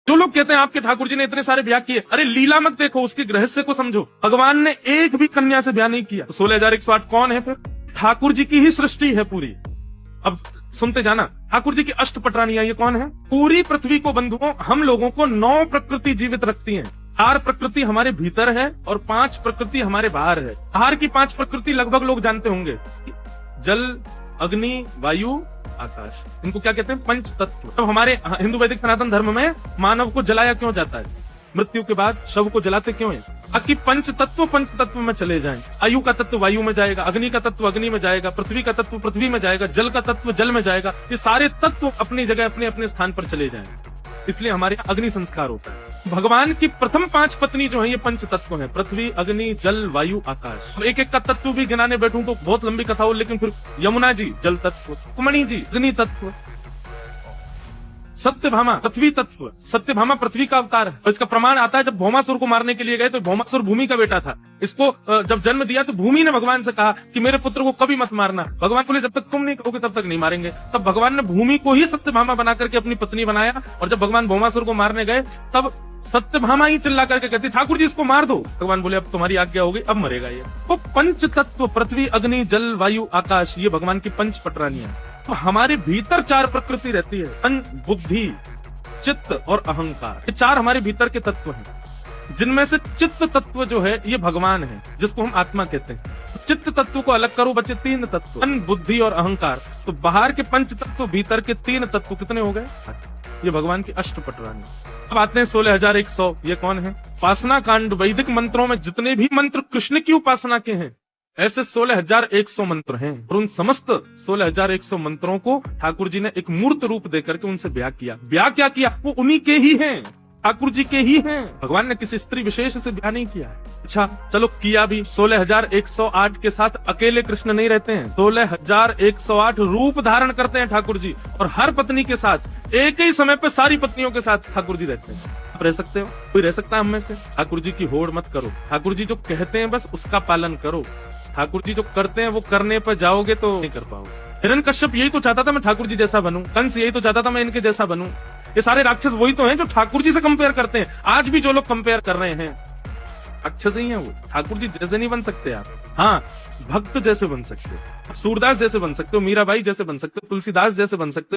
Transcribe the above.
जो लोग कहते हैं आपके ठाकुर जी ने इतने सारे ब्याह किए, अरे लीला मत देखो, उसके रहस्य को समझो। भगवान ने एक भी कन्या से ब्याह नहीं किया। तो 16,108 कौन है फिर? ठाकुर जी की ही सृष्टि है पूरी। अब सुनते जाना, ठाकुर जी की अष्टपटरानियां ये कौन है? पूरी पृथ्वी को बंधुओं, हम लोगों को 9 प्रकृति जीवित रखती हैं। 4 प्रकृति हमारे भीतर है और 5 प्रकृति हमारे बाहर है। बाहर की 5 प्रकृति लगभग लोग जानते होंगे, जल, अग्नि, वायु, आकाश। इनको क्या कहते हैं? पंच तत्व। तो हमारे हिंदू वैदिक सनातन धर्म में मानव को जलाया क्यों जाता है? मृत्यु के बाद शव को जलाते क्यों है? ताकि पंच तत्व में चले जाएं। आयु का तत्व वायु में जाएगा, अग्नि का तत्व अग्नि में जाएगा, पृथ्वी का तत्व पृथ्वी में जाएगा, जल का तत्व जल में जाएगा। ये सारे तत्व अपनी जगह अपने अपने स्थान पर चले जाएंगे। इसलिए हमारे अग्नि संस्कार होता है। भगवान की प्रथम 5 पत्नी जो है ये पंच तत्व है, पृथ्वी, अग्नि, जल, वायु, आकाश। एक एक का तत्व भी गिनाने बैठूं तो बहुत लंबी कथा हो, लेकिन फिर यमुना जी जल तत्व, कुमणी जी अग्नि तत्व, सत्यभामा पृथ्वी तत्व। सत्यभामा पृथ्वी का अवतार है। इसका प्रमाण आता है जब भौमासुर को मारने के लिए गए तो भौमासुर भूमि का बेटा था। इसको जब जन्म दिया तो भूमि ने भगवान से कहा कि मेरे पुत्र को कभी मत मारना। भगवान बोले जब तक तुम नहीं कहोगे तब तक नहीं मारेंगे। तब भगवान ने भूमि को ही सत्यभामा बना करके अपनी पत्नी बनाया। और जब भगवान भौमासुर को मारने गए तब सत्यभामा ही चिल्ला करके कहती, ठाकुर जी इसको मार दो। भगवान बोले अब तुम्हारी आज्ञा हो गई, अब मरेगा ये। तो पंच तत्व पृथ्वी, अग्नि, जल, वायु, आकाश, ये भगवान की 5 पटरानियां। तो हमारे भीतर 4 प्रकृति रहती है, मन, बुद्धि, चित्त और अहंकार। ये 4 हमारे भीतर के तत्व हैं, जिनमें से चित्त तत्व जो है ये भगवान है, जिसको हम आत्मा कहते हैं। चित्त तत्व को अलग करो, बचे 3 तत्व, मन, बुद्धि और अहंकार। तो बाहर के 5 तत्व, भीतर के 3 तत्व कितने हो गए? ये भगवान की अष्टपटरानी। अब आते हैं 16,100, ये कौन है? उपासना कांड। वैदिक मंत्रों में जितने भी मंत्र कृष्ण की उपासना के हैं ऐसे 16,100 मंत्र हैं। और उन समस्त 16,100 मंत्रों को ठाकुर जी ने एक मूर्त रूप देकर के उनसे ब्याह किया। ब्याह क्या किया? वो उन्हीं के ही हैं, ठाकुर जी के ही हैं। भगवान ने किसी स्त्री विशेष से ब्याह नहीं किया है। अच्छा चलो किया भी। 16,108 के साथ अकेले कृष्ण नहीं रहते हैं, 16,108 रूप धारण करते हैं ठाकुर जी। और हर पत्नी के साथ एक ही समय पे सारी पत्नियों के साथ ठाकुर जी रहते हैं। आप रह सकते हो? कोई रह सकता है हम में से? ठाकुर जी की होड़ मत करो। ठाकुर जी जो कहते हैं बस उसका पालन करो। ठाकुर जी जो करते हैं वो करने पर जाओगे तो नहीं कर पाओगे। हिरण्यकश्यप यही तो चाहता था मैं ठाकुर जी जैसा बनूं। कंस यही तो चाहता था मैं इनके जैसा बनूं। ये सारे राक्षस वही तो हैं जो ठाकुर जी से कंपेयर करते हैं। आज भी जो लोग कंपेयर कर रहे हैं राक्षस ही हैं वो। ठाकुर जी जैसे नहीं बन सकते आप। हाँ, भक्त जैसे बन सकते हो, सूरदास जैसे बन सकते हो, मीराबाई जैसे बन सकते हो, तुलसीदास जैसे बन सकते